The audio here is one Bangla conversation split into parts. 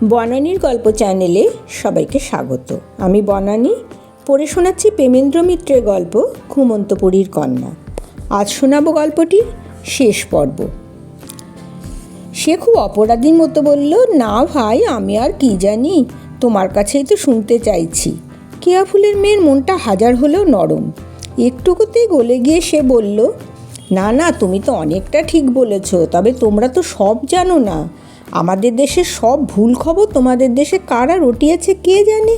বনানীর গল্প চ্যানেলে সবাইকে স্বাগত। আমি বনানী পড়ে শোনাচ্ছি প্রেমেন্দ্র মিত্রের গল্প ঘুমন্তপুরীর কন্যা। আজ শোনাবো গল্পটির শেষ পর্ব। সে খুব অপরাধীর মতো বলল, না ভাই, আমি আর কি জানি, তোমার কাছেই তো শুনতে চাইছি। কেয়া ফুলের মেয়ের মনটা হাজার হলেও নরম। একটুকুতেই গলে গিয়ে সে বলল, না না, তুমি তো অনেকটা ঠিক বলেছ, তবে তোমরা তো সব জানো না। আমাদের দেশের সব ভুল খবর তোমাদের দেশে কারা রটিয়েছে কে জানে।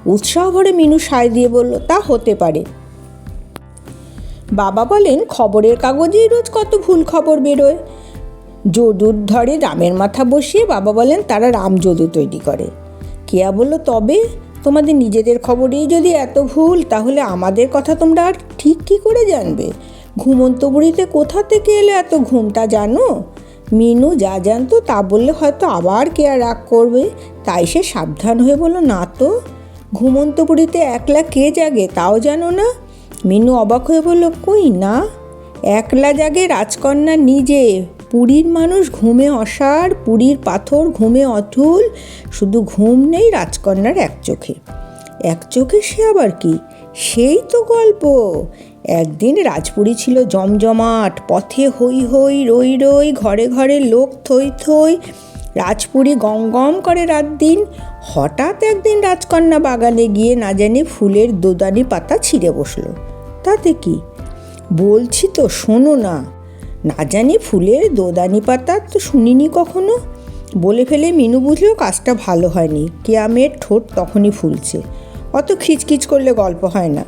উৎসাহ ভরে মিনু সায় দিয়ে বলল, তা হতে পারে। বাবা বলেন, খবরের কাগজেই রোজ কত ভুল খবর বেরোয়। যদুর ধরে রামের মাথা বসিয়ে বাবা বলেন তারা রামযদু তৈরি করে। কেয়া বলল, তবে তোমাদের নিজেদের খবরেই যদি এত ভুল, তাহলে আমাদের কথা তোমরা আর ঠিক কী করে জানবে? ঘুমন্তপুরীতে কোথা থেকে এলে এত ঘুম, তা জানো? মিনু যা জানতো তা বললে হয়তো আবার কেয়া রাগ করবে, তাই সে সাবধান হয়ে বলল, না তো, ঘুমন্তপুরীতে একলা কে জাগে তাও জানো না? মিনু অবাক হয়ে বলল, কই না, একলা জাগে রাজকন্যা নিজে। পুরীর মানুষ ঘুমে অসাড়, পুরীর পাথর ঘুমে অতুল, শুধু ঘুম নেই রাজকন্যার এক চোখে। এক চোখে সে আবার কি? সেই তো গল্প। একদিন রাজপুরী ছিল জমজমাট, পথে হই হই, রই রই, ঘরে ঘরে লোক থই থই, রাজপুরী গম গম করে রাত দিন। হঠাৎ একদিন রাজকন্যা বাগানে গিয়ে না জানি ফুলের দোদানি পাতা ছিঁড়ে বসলো। তাতে কি? বলছি তো, শোনো না। না জানি ফুলের দোদানি পাতা তো শুনিনি কখনো। বলে ফেলে মিনু বুঝলেও কাজটা ভালো হয়নি। কেয়া মেয়ের ঠোঁট তখনই ফুলছে, অত খিচখিচ করলে গল্প হয় না।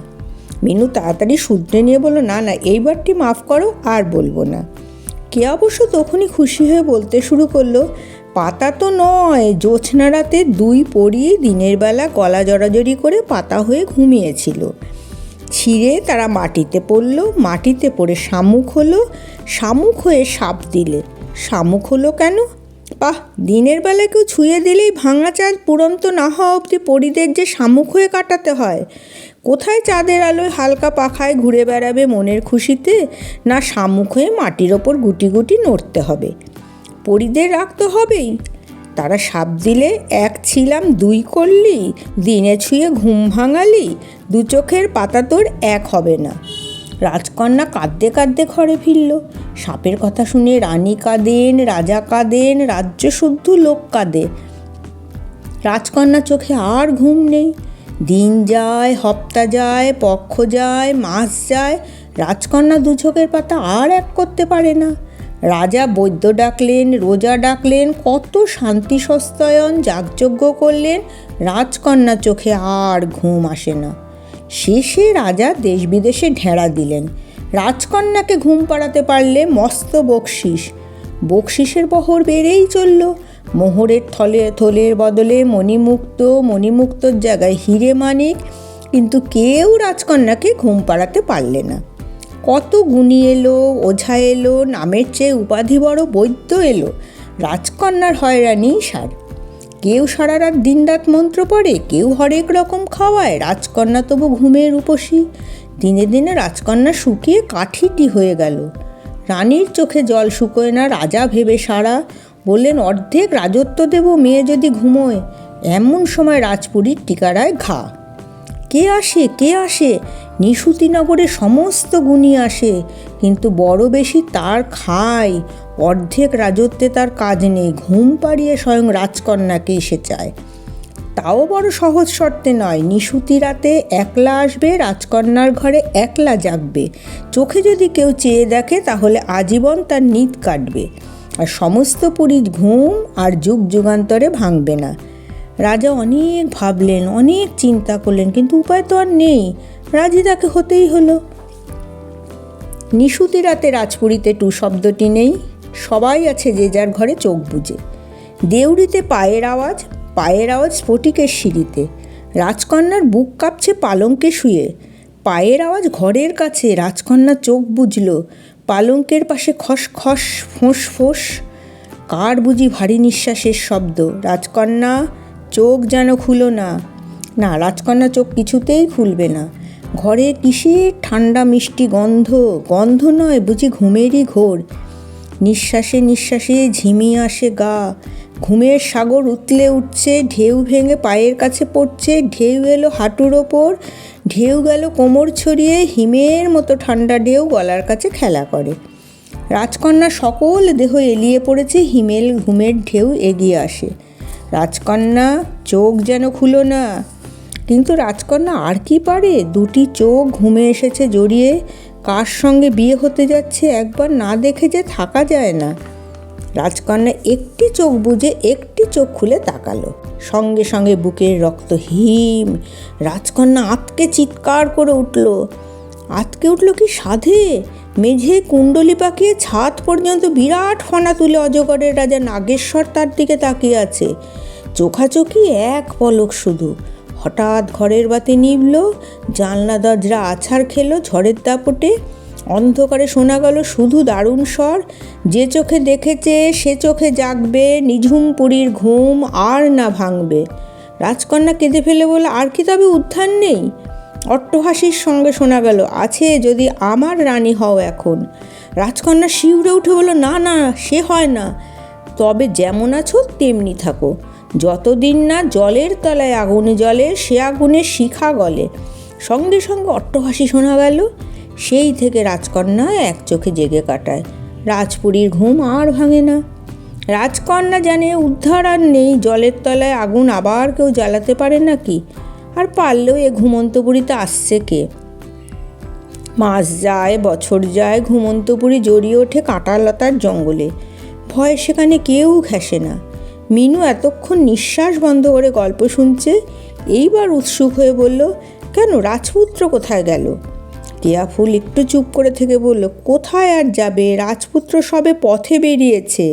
মিনু তাড়াতাড়ি শুধরে নিয়ে বলল, না না, এইবারটি মাফ করো, আর বলবো না। কেয়া অবশ্য তখনই খুশি হয়ে বলতে শুরু করলো, পাতা তো নয়, জ্যোৎস্না রাতে দুই পরী দিনের বেলা গলা জড়াজড়ি করে পাতা হয়ে ঘুমিয়েছিল। ছিঁড়ে তারা মাটিতে পড়ল, মাটিতে পড়ে শামুক হলো, শামুক হয়ে সাপ দিলে। শামুক হলো কেন? বাহ, দিনের বেলা কেউ ছুঁয়ে দিলেই ভাঙা চাঁদ পুরন্ত না হওয়া অবধি পরীদের যে শামুক হয়ে কাটাতে হয়। কোথায় চাঁদের আলোয় হালকা পাখায় ঘুরে বেড়াবে মনের খুশিতে, না শামুক হয়ে মাটির ওপর গুটি গুটি নড়তে হবে। পরীদের রাগ তো হবেই। তারা সাপ দিলে এক ছিলাম দুই করলি, দিনে ছুঁয়ে ঘুম ভাঙালি, দু চোখের পাতা তোর এক হবে না। রাজকন্যা কাঁদতে কাঁদতে ঘরে ফিরল। সাপের কথা শুনে রানী কাঁদেন, রাজা কাঁদেন, রাজ্য শুদ্ধ লোক কাঁদে। রাজকন্যার চোখে আর ঘুম নেই। দিন যায়, হপ্তা যায়, পক্ষ যায়, মাস যায়, রাজকন্যা দু চোখের পাতা আর এক করতে পারে না। রাজা বৈদ্য ডাকলেন, রোজা ডাকলেন, কত শান্তি সস্তায়ন যাগযজ্ঞ করলেন, রাজকন্যা চোখে আর ঘুম আসে না। শেষে রাজা দেশ বিদেশে ঢেঁড়া দিলেন। রাজকন্যাকে ঘুম পাড়াতে পারলে মস্ত বকশিস। বকশিসের বহর বেড়েই চলল। মোহরের থলের বদলে মণিমুক্ত, মণিমুক্তর জায়গায় হিরে মানিক, কিন্তু কেউ রাজকন্যাকে ঘুম পাড়াতে পারলে না। কত গুণী এলো, ওঝা এলো, নামের চেয়ে উপাধি বড় বৈদ্য এলো, রাজকন্যার হয়রানি সার। কেউ সারা রাত দিনরাত মন্ত্র পড়ে, কেউ হরেক রকম খাওয়ায়, রাজকন্যা তবু ঘুমের উপসী। দিনে দিনে রাজকন্যা শুকিয়ে কাঠিটি হয়ে গেল। রানীর চোখে জল শুকোয় না, রাজা ভেবে সারা বললেন, অর্ধেক রাজত্ব দেব মেয়ে যদি ঘুমোয়। এমন সময় রাজপুরীর টিকারায় ঘা। কে আসে, কে আসে? নিশুতিনগরে সমস্ত গুণী আসে, কিন্তু বড় বেশি তার খায়। অর্ধেক রাজত্বে তার কাজ নেই, ঘুম পাড়িয়ে স্বয়ং রাজকন্যাকে এসে চায়। তাও বড় সহজ শর্তে নয়, নিশুতি রাতে একলা আসবে, রাজকন্যার ঘরে একলা জাগবে। চোখে যদি কেউ চেয়ে দেখে তাহলে আজীবন তার নিদ কাটবে, আর সমস্ত পুরীর ঘুম আর যুগ যুগান্তরে ভাঙবে না। রাজা অনেক ভাবলেন, অনেক চিন্তা করলেন, কিন্তু উপায় তো আর নেই। রাজি তাকে হতেই হলো। নিশুতি রাতে রাজপুরীতে টু শব্দটি নেই। সবাই আছে যে যার ঘরে চোখ বুজে। দেউড়িতে পায়ের আওয়াজ, পায়ের আওয়াজ স্ফটিকের সিঁড়িতে। রাজকন্যার বুক কাঁপছে পালঙ্কে শুয়ে। পায়ের আওয়াজ ঘরের কাছে। রাজকন্যা চোখ বুঝল। পালঙ্কের পাশে খস খস, ফোঁস ফোঁস। কার বুঝি ভারী নিঃশ্বাসের শব্দ। রাজকন্যা চোখ যেন খুলো না। না, রাজকন্যা চোখ কিছুতেই খুলবে না। ঘরে কিসের ঠান্ডা মিষ্টি গন্ধ, গন্ধ নয় বুঝি ঘুমেরই ঘোর। নিঃশ্বাসে নিঃশ্বাসে ঝিমিয়ে আসে গা। ঘুমের সাগর উতলে উঠছে, ঢেউ ভেঙে পায়ের কাছে পড়ছে, ঢেউ এলো হাঁটুর ওপর, ঢেউ গেল কোমর ছড়িয়ে, হিমের মতো ঠান্ডা ঢেউ গলার কাছে খেলা করে। রাজকন্যা সকল দেহ এলিয়ে পড়েছে, হিমেল ঘুমের ঢেউ এগিয়ে আসে। রাজকন্যা চোখ যেন খুলো না, কিন্তু রাজকন্যা আর কি পারে, দুটি চোখ ঘুমে এসেছে জড়িয়ে। কার সঙ্গে বিয়ে হতে যাচ্ছে একবার না দেখে যে থাকা যায় না। রাজকন্যা একটি চোখ বুজে একটি চোখ খুলে তাকালো, সঙ্গে সঙ্গে বুকের রক্ত হিম। রাজকন্যা আতকে চিৎকার করে উঠল। আতকে উঠল কি সাধে! মেঝে কুণ্ডলি পাকিয়ে ছাদ পর্যন্ত বিরাট ফনা তুলে অজগরের রাজা নাগেশ্বর তার দিকে তাকিয়ে আছে। চোখাচোখি এক পলক শুধু। হঠাৎ ঘরের বাতি নিভল, জানলা দরজা আছাড় খেলো ঝড়ের দাপটে। অন্ধকারে শোনা গেল শুধু দারুণ স্বর, যে চোখে দেখেছে সে চোখে জাগবে, নিঝুম পুরীর ঘুম আর না ভাঙবে। রাজকন্যা কেঁদে ফেলে বলে, আর কি তবে উদ্ধার নেই? অট্টহাসির সঙ্গে শোনা গেল, আছে, যদি আমার রানী হও এখন। রাজকন্যা শিউরে উঠে বলল, না না, সে হয় না। তবে যেমন আছো তেমনি থাকো, যতদিন না জলের তলায় আগুনে জ্বলে, সে আগুনের শিখা গলে। সঙ্গে সঙ্গে অট্টহাসি শোনা গেল। সেই থেকে রাজকন্যা এক চোখে জেগে কাটায়। রাজপুরীর ঘুম আর ভাঙে না। রাজকন্যা জানে উদ্ধার আর নেই, জলের তলায় আগুন আবার কেউ জ্বালাতে পারে নাকি? আর পারলেও এ ঘুমন্তপুরীতে আসছে কে? মাস যায়, বছর যায়, ঘুমন্তপুরী জড়িয়ে ওঠে কাঁটালতার জঙ্গলে। ভয়ে সেখানে কেউ ঘেঁষে না। মিনু এতক্ষণ নিঃশ্বাস বন্ধ করে গল্প শুনছে, এইবার উৎসুক হয়ে বলল, কেন, রাজপুত্র কোথায় গেল? কেয়াফুল একটু চুপ করে থেকে বলল, কোথায় আর যাবে, রাজপুত্র সবে পথে বেরিয়েছে।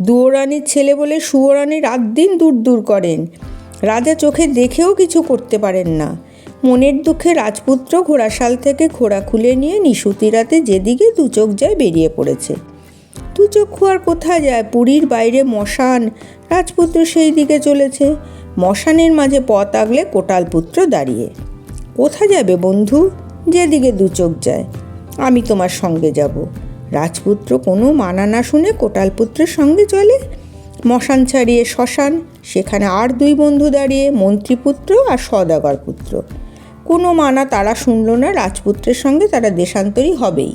দুয়োরানির ছেলে বলে সুয়োরানি রাত দিন দূর দূর করেন। রাজা চোখে দেখেও কিছু করতে পারেন না। মনের দুঃখে রাজপুত্র ঘোড়াশাল থেকে ঘোড়া খুলে নিয়ে নিশুতি রাতে যেদিকে দু চোখ যায় বেরিয়ে পড়েছে। দু চক্ষু আর কোথায় যায়? পুরীর বাইরে মশান, রাজপুত্র সেই দিকে চলেছে। মশানের মাঝে পথ আগলে কোটালপুত্র দাঁড়িয়ে। কোথা যাবে বন্ধু? যেদিকে দু চোখ যায়। আমি তোমার সঙ্গে যাব। রাজপুত্র কোনো মানা না শুনে কোটালপুত্রের সঙ্গে চলে। মশান ছাড়িয়ে শ্মশান, সেখানে আর দুই বন্ধু দাঁড়িয়ে, মন্ত্রীপুত্র আর সওদাগর পুত্র। কোনো মানা তারা শুনল না, রাজপুত্রের সঙ্গে তারা দেশান্তরী হবেই।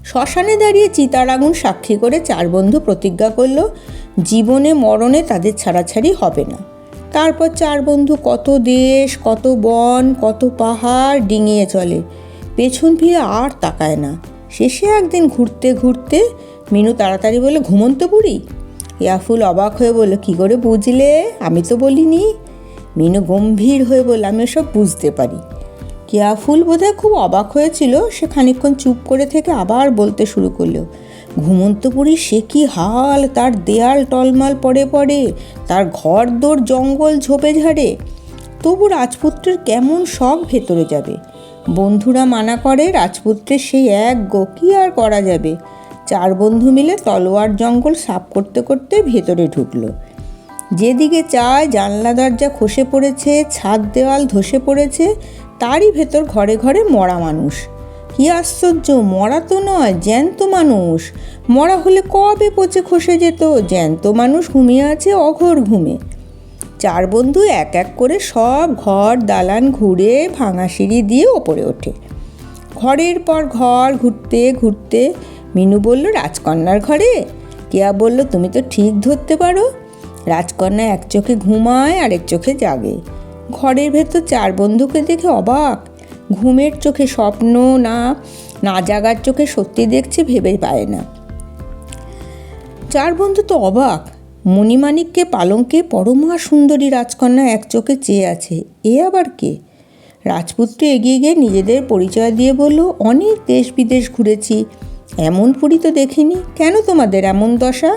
শ্মশানে দাঁড়িয়ে চিতার আগুন সাক্ষী করে চার বন্ধু প্রতিজ্ঞা করল, জীবনে মরণে তাদের ছাড়াছাড়ি হবে না। তারপর চার বন্ধু কত দেশ, কত বন, কত পাহাড় ডিঙিয়ে চলে, পেছন ফিরে আর তাকায় না। শেষে একদিন ঘুরতে ঘুরতে মিনু তাড়াতাড়ি বলে, ঘুমন্তপুরী। ইয়াফুল অবাক হয়ে বলল, কী করে বুঝলে? আমি তো বলিনি। মিনু গম্ভীর হয়ে বলল, আমি ওসব বুঝতে পারি। কেয়াফুল বোধহয় খুব অবাক হয়েছিল। সে খানিকক্ষণ চুপ করে থেকে আবার বলতে শুরু করলো, ঘুমন্তপুরীর সে কি হাল, তার দেয়াল টলমাল পড়ে পড়ে, তার ঘর দোর জঙ্গল ঝোপে ঝাড়ে। তবু রাজপুত্রের কেমন শখ ভেতরে যাবে। বন্ধুরা মানা করে, রাজপুত্রের সেই এক গো, কি আর করা যাবে। চার বন্ধু মিলে তলোয়ার জঙ্গল সাফ করতে করতে ভেতরে ঢুকলো। যেদিকে চায় জানলা দরজা খসে পড়েছে, ছাদ দেওয়াল ধসে পড়েছে, তারই ভেতর ঘরে ঘরে মরা মানুষ। কি আশ্চর্য, মরা তো নয়, জ্যান্ত মানুষ। মরা হলে কবে পচে খসে যেত, জ্যান্ত মানুষ ঘুমিয়ে আছে অঘোর ঘুমে। চার বন্ধু এক এক করে সব ঘর দালান ঘুরে ভাঙা সিঁড়ি দিয়ে ওপরে ওঠে। ঘরের পর ঘর ঘুরতে ঘুরতে মিনু বলল, রাজকন্যার ঘরে। কেয়া বলল, তুমি তো ঠিক ধরতে পারো। রাজকন্যা এক চোখে ঘুমায় আর এক চোখে জাগে। ঘরের ভেতর চার বন্ধুকে দেখে অবাক। ঘুমের চোখে স্বপ্ন, না জাগার চোখে সত্যি দেখছে ভেবে পায় না। চার বন্ধু তো অবাক। মণিমাণিক্যে পালঙ্কে পরমা সুন্দরী রাজকন্যা এক চোখে চেয়ে আছে। এ আবার কে? রাজপুত্র এগিয়ে গিয়ে নিজেদের পরিচয় দিয়ে বলল, অনেক দেশ বিদেশ ঘুরেছি, এমন পুরী তো দেখিনি। কেন তোমাদের এমন দশা?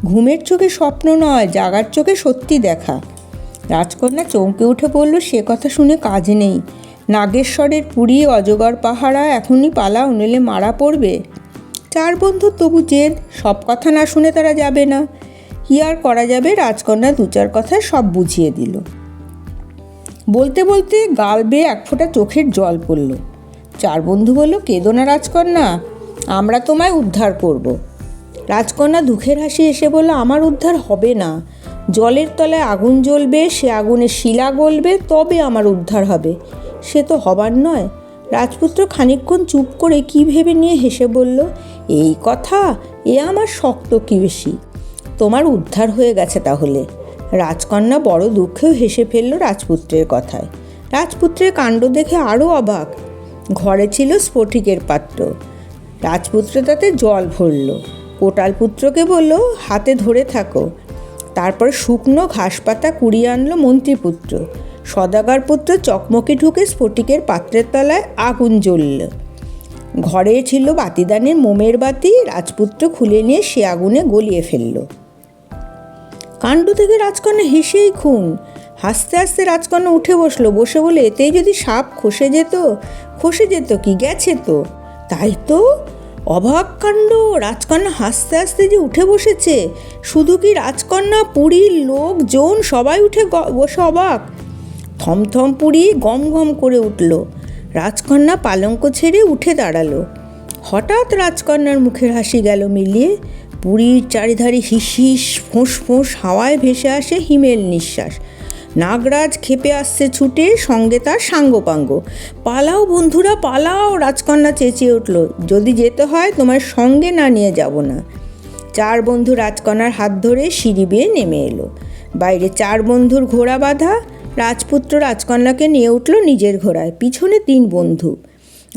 ঘুমের চোখে স্বপ্ন নয়, জাগার চোখে সত্যি দেখা। রাজকন্যা চমকে উঠে বলল, সে কথা শুনে কাজ নেই। নাগেশ্বরের পুরী, অজগর পাহারা, এখনই পালাও, নইলে মারা পড়বে। চার বন্ধুর তবু জেদ, সব কথা না শুনে তারা যাবে না। কি আর করা যাবে? রাজকন্যা দু চার কথায় সব বুঝিয়ে দিল। বলতে বলতে গাল বেয়ে এক ফোঁটা চোখের জল পড়ল। চার বন্ধু বলল, কেঁদো না রাজকন্যা, আমরা তোমায় উদ্ধার করব। রাজকন্যা দুঃখের হাসি এসে বলল, আমার উদ্ধার হবে না। জলের তলায় আগুন জ্বলবে, সে আগুনে শিলা গলবে, তবে আমার উদ্ধার হবে। সে তো হবার নয়। রাজপুত্র খানিকক্ষণ চুপ করে কী ভেবে নিয়ে হেসে বলল, এই কথা, এ আমার শক্ত কি বেশি। তোমার উদ্ধার হয়ে গেছে তাহলে। রাজকন্যা বড় দুঃখেও হেসে ফেলল রাজপুত্রের কথায়। রাজপুত্রের কাণ্ড দেখে আরও অবাক। ঘরে ছিল স্ফটিকের পাত্র। রাজপুত্র তাতে জল ভরল। কোটাল পুত্রকে বলল, হাতে ধরে থাকো। তারপর শুকনো ঘাস পাতা কুড়িয়ে আনলো মন্ত্রীপুত্র। সদাগর পুত্র চকমকি ঢুকে স্ফটিকের পাত্রের তলায় আগুন জ্বলল। ঘরে ছিল বাতিদানের মোমের বাতি। রাজপুত্র খুলে নিয়ে সে আগুনে গলিয়ে ফেলল। কাণ্ড থেকে রাজকন্যা হেসেই খুন। হাসতে হাসতে রাজকন্যা উঠে বসে বলে, এতেই যদি সাপ খসে যেত কি, গেছে তো। তাই তো, অবাক কাণ্ড। রাজকন্যা হাসতে হাসতে যে উঠে বসেছে। শুধু কি রাজকন্যা, পুরীর লোকজন সবাই উঠে বসে অবাক। থমথম পুরী গম গম করে উঠল। রাজকন্যা পালঙ্ক ছেড়ে উঠে দাঁড়ালো। হঠাৎ রাজকন্যার মুখের হাসি গেল মিলিয়ে। পুরীর চারিধারে হিস হিস ফোঁস ফোঁস হাওয়ায় ভেসে আসে হিমেল নিঃশ্বাস। নাগরাজ খেপে আসছে ছুটে, সঙ্গে তার সাঙ্গপাঙ্গ। পালাও বন্ধুরা পালাও, রাজকন্যা চেঁচিয়ে উঠল। যদি যেতে হয় তোমার সঙ্গে না নিয়ে যাব না। 4 বন্ধু রাজকন্যার হাত ধরে সিঁড়ি বেয়ে নেমে এলো। বাইরে 4 বন্ধুর ঘোড়া বাঁধা। রাজপুত্র রাজকন্যাকে নিয়ে উঠল নিজের ঘোড়ায়, পিছনে 3 বন্ধু।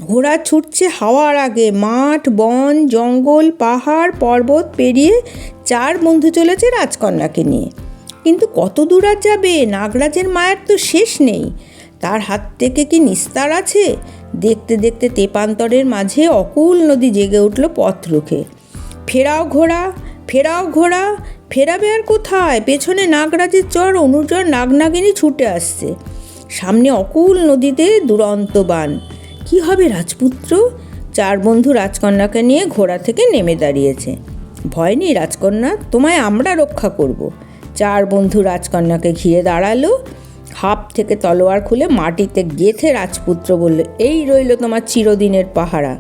ঘোড়া ছুটছে হাওয়ার আগে। মাঠ, বন, জঙ্গল, পাহাড়, পর্বত পেরিয়ে 4 বন্ধু চলেছে রাজকন্যাকে নিয়ে। কিন্তু কত দূর আর যাবে? নাগরাজের মায়ের তো শেষ নেই। তার হাত থেকে কি নিস্তার আছে? দেখতে দেখতে তেপান্তরের মাঝে অকুল নদী জেগে উঠল পথ রুখে। ফেরাও ঘোড়া, ফেরাও ঘোড়া। ফেরাবে আর কোথায়? পেছনে নাগরাজের চর অনুচর নাগনাগিনী ছুটে আসছে। সামনে অকুল নদীতে দুরন্ত বান। কি হবে রাজপুত্র? 4 বন্ধু রাজকন্যাকে নিয়ে ঘোড়া থেকে নেমে দাঁড়িয়েছে। ভয় নেই রাজকন্যা, তোমায় আমরা রক্ষা করব। 4 বন্ধু রাজকন্যাকে ঘিরে দাঁড়ালো। হাপ থেকে তলোয়ার খুলে মাটিতে গেঁথে রাজপুত্র বলল, এই রইল তোমার চিরদিনের পাহারা।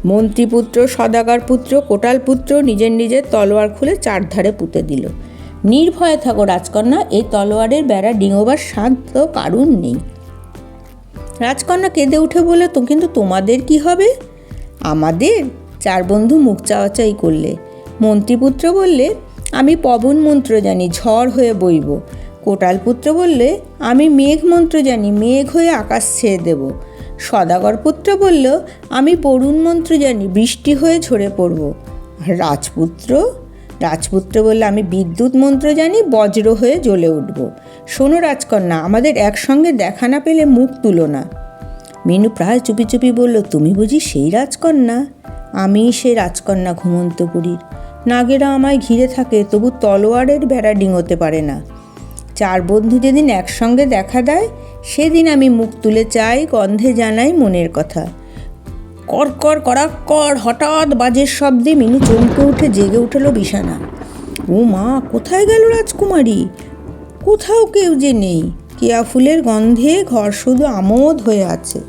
মন্ত্রীপুত্র, সদাগর পুত্র, কোটাল পুত্র নিজের নিজের তলোয়ার খুলে 4 ধারে পুঁতে দিল। নির্ভয়ে থাকো রাজকন্যা, এই তলোয়ারের বেড়া ডিঙোবার সাধ্য কারুর নেই। রাজকন্যা কেঁদে উঠে বলে, তো কিন্তু তোমাদের কি হবে? আমাদের? 4 বন্ধু মুখ চাওয়াচাই করলে। মন্ত্রীপুত্র বললে, আমি পবন মন্ত্র জানি, ঝড় হয়ে বইব। কোটাল পুত্র বললে, আমি মেঘ মন্ত্র জানি, মেঘ হয়ে আকাশ ছেয়ে দেব। সদাগর পুত্র বলল, আমি বরুণ মন্ত্র জানি, বৃষ্টি হয়ে ঝরে পড়ব। আর রাজপুত্র বললে, আমি বিদ্যুৎ মন্ত্র জানি, বজ্র হয়ে জ্বলে উঠব। শোনো রাজকন্যা, আমাদের একসঙ্গে দেখা না পেলে মুখ তুলো না। মিনু প্রায় চুপি চুপি বলল, তুমি বুঝি সেই রাজকন্যা? আমি সেই রাজকন্যা ঘুমন্তপুরীর। নাগেরা আমায় ঘিরে থাকে, তবু তলোয়ারের বেড়া ডিঙোতে পারে না। 4 বন্ধু যেদিন একসঙ্গে দেখা দেয়, সেদিন আমি মুখ তুলে চাই, গন্ধে জানাই মনের কথা। কর করাক্কর হঠাৎ বাজের শব্দে মিনু চমকে উঠে জেগে উঠল বিছানা। ও মা, কোথায় গেল রাজকুমারী? কোথাও কেউ যে নেই। কেয়া ফুলের গন্ধে ঘর শুধু আমোদ হয়ে আছে।